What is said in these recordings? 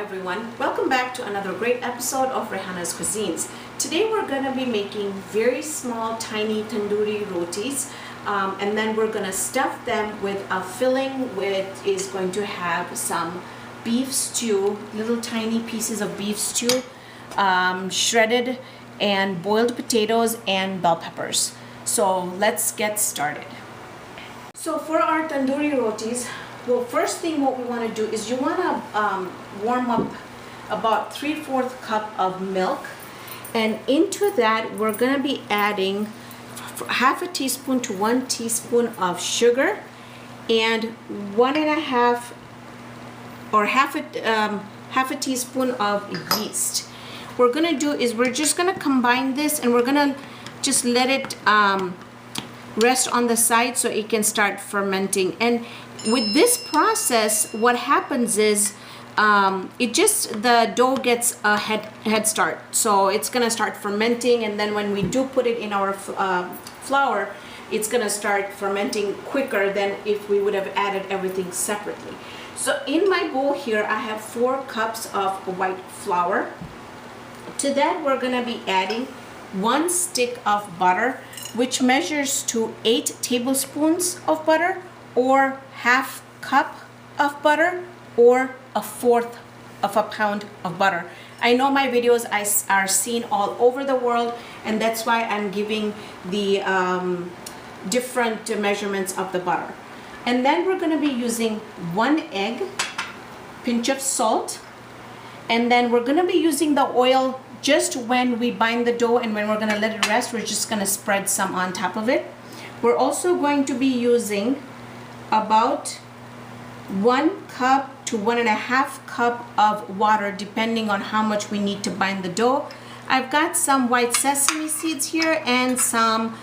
everyone, welcome back to another great episode of Rehana's Cuisines. Today we're going to be making very small tiny tandoori rotis, and then we're going to stuff them with a filling which is going to have some beef stew, little tiny pieces of beef stew, shredded and boiled potatoes and bell peppers. So let's get started. So for our tandoori rotis, well, first thing what we want to do is you want to warm up about 3/4 cup of milk, and into that we're going to be adding half a teaspoon to 1 teaspoon of sugar and 1.5 or half a teaspoon of yeast. What we're going to do is we're just going to combine this, and we're going to just let it rest on the side so it can start fermenting. And with this process, what happens is the dough gets a head start, so it's gonna start fermenting, and then when we do put it in our flour, it's gonna start fermenting quicker than if we would have added everything separately. So in my bowl here I have 4 cups of white flour. To that we're gonna be adding 1 stick of butter, which measures to 8 tablespoons of butter, or half cup of butter, or 1/4 of a pound of butter. I know my videos are seen all over the world, and that's why I'm giving the different measurements of the butter. And then we're going to be using 1 egg, pinch of salt, and then we're going to be using the oil just when we bind the dough, and when we're going to let it rest, we're just going to spread some on top of it. We're also going to be using about 1 cup to 1.5 cup of water, depending on how much we need to bind the dough. I've got some white sesame seeds here and some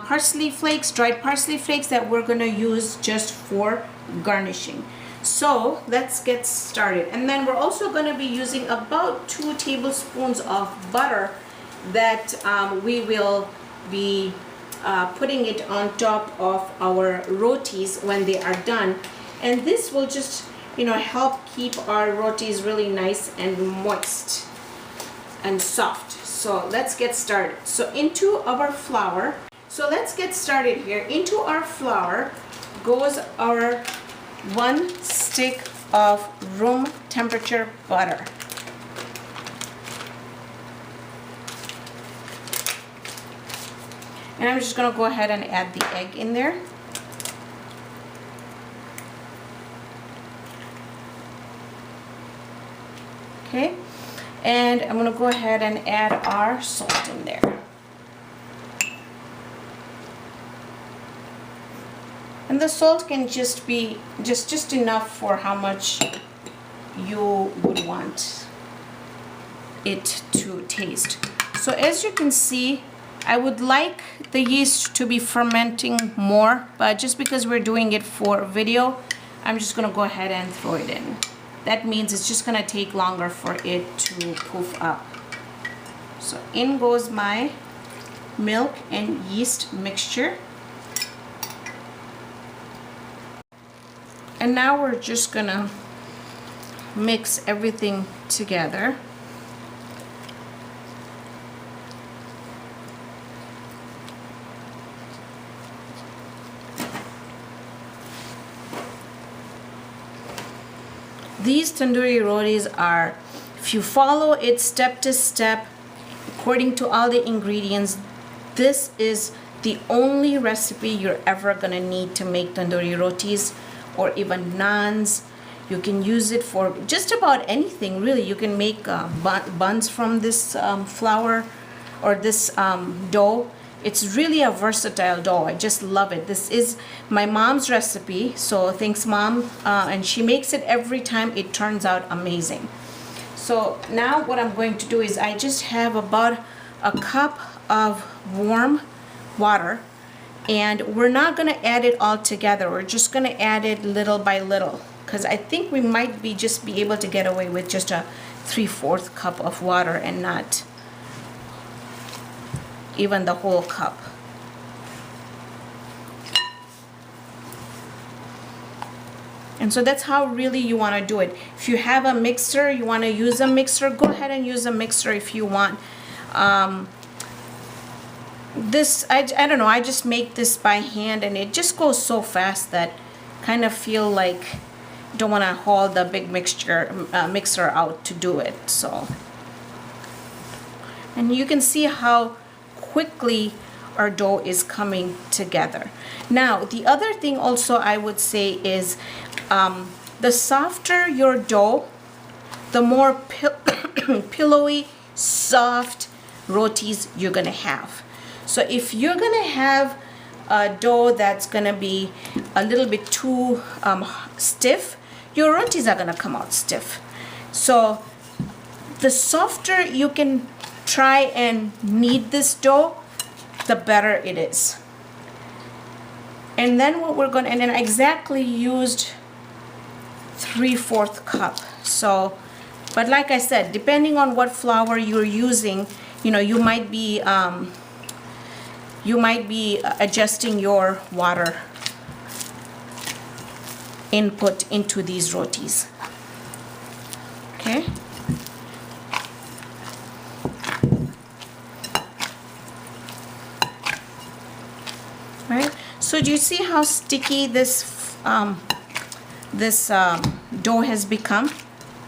parsley flakes, dried parsley flakes, that we're going to use just for garnishing. So let's get started. And then we're also going to be using about 2 tablespoons of butter that we will be putting it on top of our rotis when they are done. And this will just, help keep our rotis really nice and moist and soft. So let's get started. So into our flour, so let's get started here. Into our flour goes our 1 stick of room temperature butter. And I'm just going to go ahead and add the egg in there. Okay, and I'm going to go ahead and add our salt in there. And the salt can just be just enough for how much you would want it to taste. So as you can see, I would like the yeast to be fermenting more, but just because we're doing it for video, I'm just going to go ahead and throw it in. That means it's just going to take longer for it to poof up. So in goes my milk and yeast mixture. And now we're just going to mix everything together. These tandoori rotis are, if you follow it step to step, according to all the ingredients, this is the only recipe you're ever gonna need to make tandoori rotis, or even naans. You can use it for just about anything, really. You can make buns from this flour or this dough. It's really a versatile dough. I just love it. This is my mom's recipe, so thanks Mom, and she makes it every time. It turns out amazing. So now what I'm going to do is I just have about a cup of warm water, and we're not going to add it all together. We're just going to add it little by little, because I think we might be able to get away with just a 3/4 cup of water and not even the whole cup. And so that's how really you want to do it. If you have a mixer, you want to use a mixer, go ahead and use a mixer if you want. This, I don't know, I just make this by hand, and it just goes so fast that kind of feel like don't want to haul the big mixer out to do it. So, and you can see how quickly our dough is coming together. Now, the other thing also I would say is the softer your dough, the more pillowy, soft rotis you're gonna have. So if you're gonna have a dough that's gonna be a little bit too stiff, your rotis are gonna come out stiff. So the softer you can try and knead this dough, the better it is. And then what we're gonna, and then I exactly used 3/4 cup. So, but like I said, depending on what flour you're using, you know, you might be adjusting your water input into these rotis. Okay. Right. So do you see how sticky this dough has become?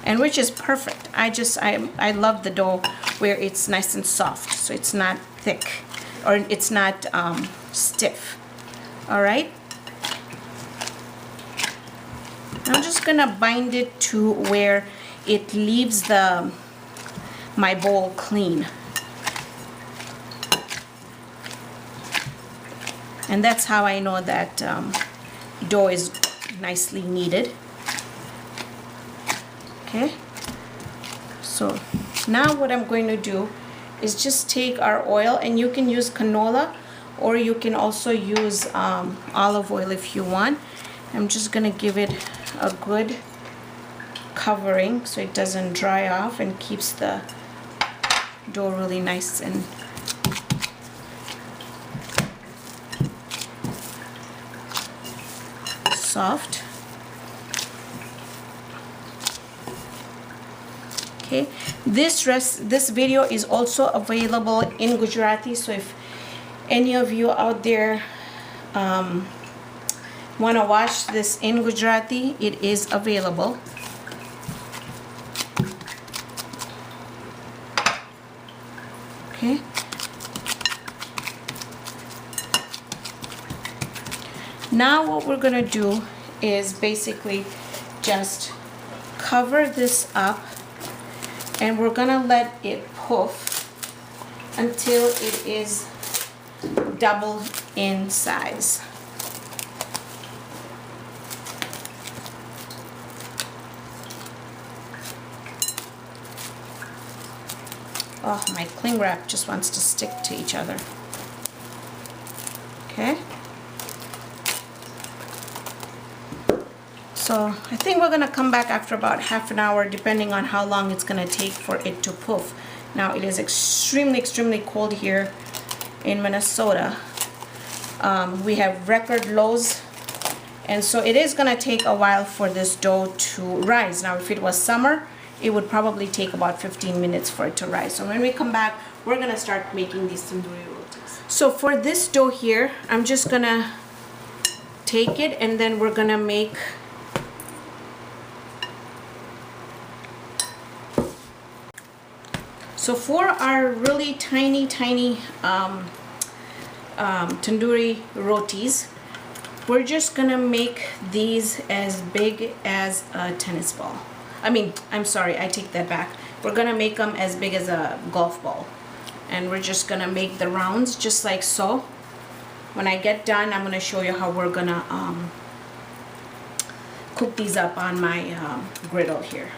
And which is perfect. I love the dough where it's nice and soft, so it's not thick or it's not stiff. All right. I'm just gonna bind it to where it leaves my bowl clean. And that's how I know that dough is nicely kneaded. Okay, so now what I'm going to do is just take our oil, and you can use canola or you can also use olive oil if you want. I'm just gonna give it a good covering so it doesn't dry off and keeps the dough really nice and soft. Okay, this video is also available in Gujarati, so if any of you out there want to watch this in Gujarati, it is available. Okay. Now what we're gonna do is basically just cover this up, and we're gonna let it puff until it is double in size. Oh, my cling wrap just wants to stick to each other. Okay. So I think we're gonna come back after about half an hour, depending on how long it's gonna take for it to puff. Now it is extremely cold here in Minnesota. We have record lows, and so it is gonna take a while for this dough to rise. Now if it was summer, it would probably take about 15 minutes for it to rise. So when we come back, we're gonna start making these tandoori rotis. So for this dough here, I'm just gonna take it, and then we're gonna make so for our really tiny tandoori rotis, we're just gonna make these as big as a tennis ball. I'm sorry, I take that back. We're gonna make them as big as a golf ball, and we're just gonna make the rounds just like so. When I get done, I'm gonna show you how we're gonna cook these up on my griddle here.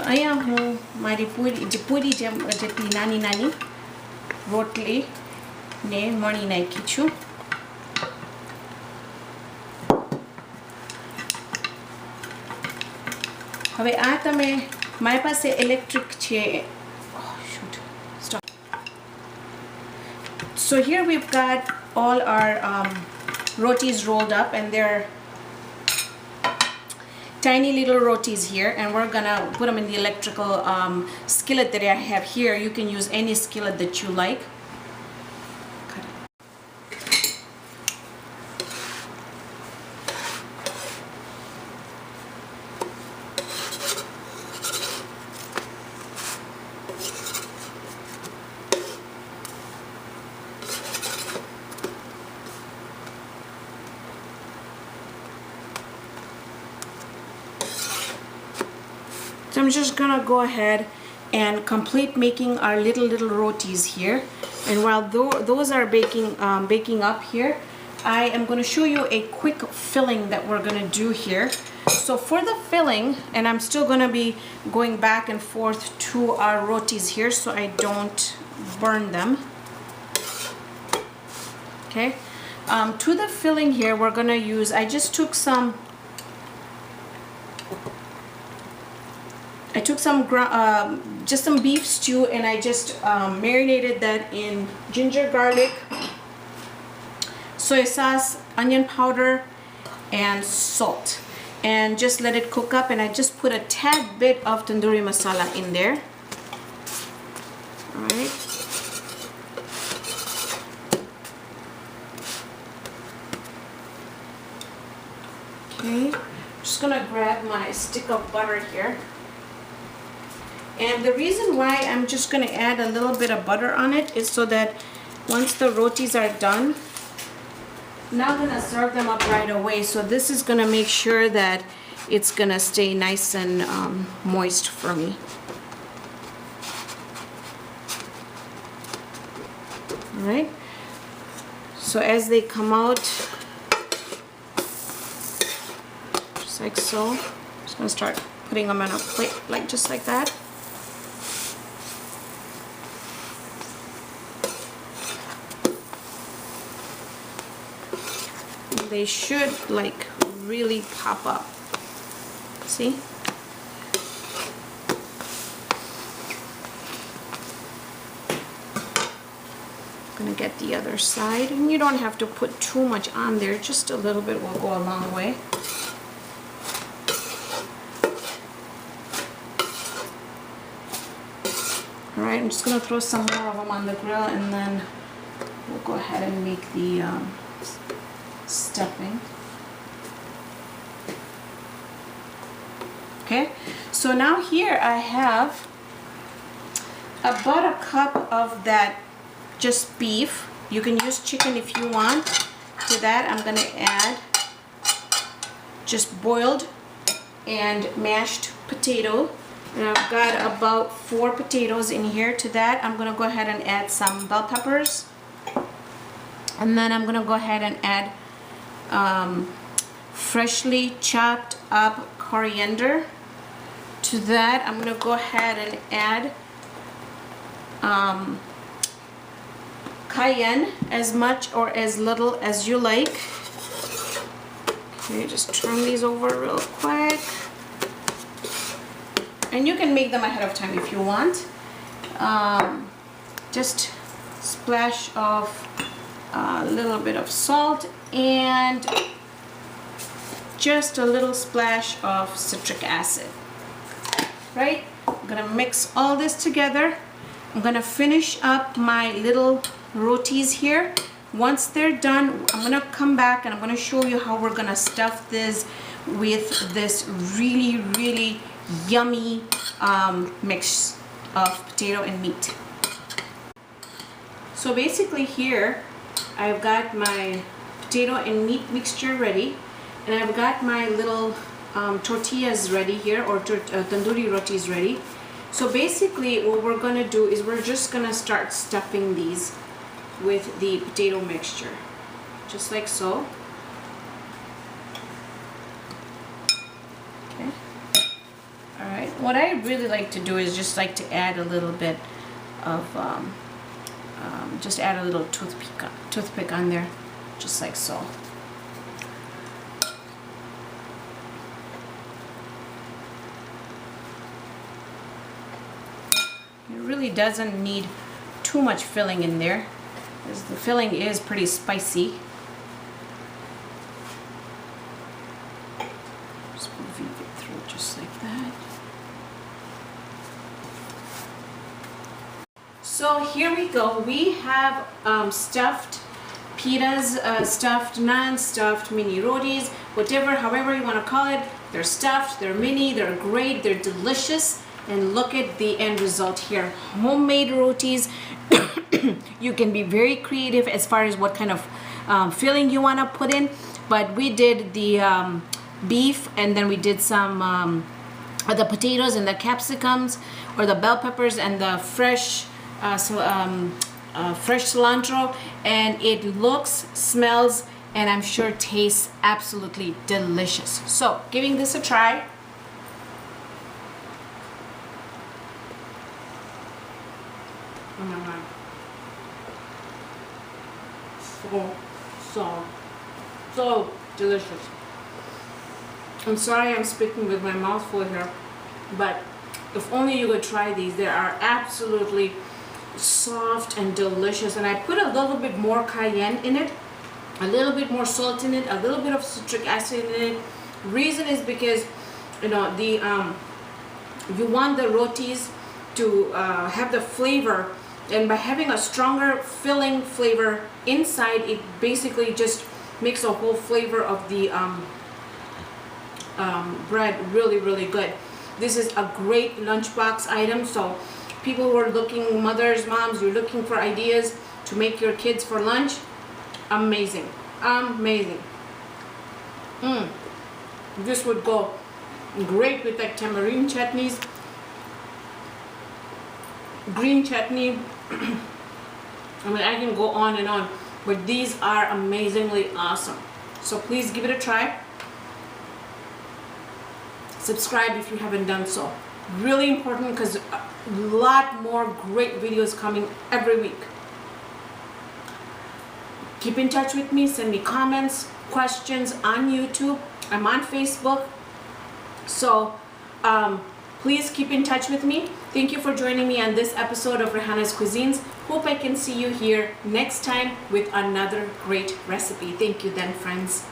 અહીંયા હું મારી પૂરી જેટલી નાની રોટલી ને વણી નાખી છું. હવે આ તમે મારી પાસે ઇલેક્ટ્રિક છે. Oh shoot, stop. So here we've got all our rotis rolled up, and they're tiny little rotis here, and we're gonna put them in the electrical skillet that I have here. You can use any skillet that you like. So I'm just gonna go ahead and complete making our little rotis here, and while those are baking up here, I am going to show you a quick filling that we're going to do here. So for the filling, and I'm still going to be going back and forth to our rotis here so I don't burn them. Okay, to the filling here we're going to use, I took some just some beef stew, and I just marinated that in ginger, garlic, soy sauce, onion powder, and salt, and just let it cook up. And I just put a tad bit of tandoori masala in there. All right. Okay, just gonna grab my stick of butter here. And the reason why I'm just going to add a little bit of butter on it is so that once the rotis are done, I'm not going to serve them up right away. So this is going to make sure that it's going to stay nice and moist for me. All right. So as they come out, just like so, I'm just going to start putting them on a plate, like just like that. They should like really pop up. See? I'm gonna get the other side, and you don't have to put too much on there, just a little bit will go a long way. Alright, I'm just gonna throw some more of them on the grill, and then we'll go ahead and make the stuffing. Okay, so now here I have about a cup of that just beef. You can use chicken if you want. To that I'm going to add just boiled and mashed potato, and I've got about 4 potatoes in here. To that I'm going to go ahead and add some bell peppers, and then I'm going to go ahead and add freshly chopped up coriander. To that I'm going to go ahead and add cayenne, as much or as little as you like. Okay, just turn these over real quick, and you can make them ahead of time if you want. Just splash of a little bit of salt and just a little splash of citric acid. Right? I'm gonna mix all this together. I'm gonna finish up my little rotis here. Once they're done, I'm gonna come back and I'm gonna show you how we're gonna stuff this with this really yummy mix of potato and meat. So basically here I've got my potato and meat mixture ready, and I've got my little tortillas ready here, or tandoori rotis ready. So basically what we're going to do is we're just going to start stuffing these with the potato mixture, just like so. Okay. Alright, what I really like to do is just like to add a little bit of just add a little toothpick on there, just like so. It really doesn't need too much filling in there. because the filling is pretty spicy. Just weave it through just like that. So here we go. We have stuffed pitas, stuffed naan, stuffed mini rotis, whatever, however you want to call it. They're stuffed, they're mini, they're great, they're delicious. And look at the end result here. Homemade rotis. You can be very creative as far as what kind of filling you want to put in. But we did the beef, and then we did some the potatoes and the capsicums, or the bell peppers and the fresh fresh cilantro, and it looks, smells, and I'm sure tastes absolutely delicious. So giving this a try. Oh my God. So delicious. I'm sorry I'm speaking with my mouth full here, but if only you could try these. They are absolutely soft and delicious. And I put a little bit more cayenne in it, a little bit more salt in it, a little bit of citric acid in it. Reason is because, you know, the you want the rotis to have the flavor, and by having a stronger filling flavor inside, it basically just makes a whole flavor of the bread really, really good. This is a great lunchbox item. So people who are looking, mothers, moms, you're looking for ideas to make your kids for lunch, amazing, amazing. This would go great with like tamarind chutneys, green chutney. I mean, I can go on and on, but these are amazingly awesome. So please give it a try. Subscribe if you haven't done so. Really important, because a lot more great videos coming every week. Keep in touch with me, send me comments, questions on YouTube. I'm on Facebook. So please keep in touch with me. Thank you for joining me on this episode of Rehana's Cuisines. Hope I can see you here next time with another great recipe. Thank you then, friends.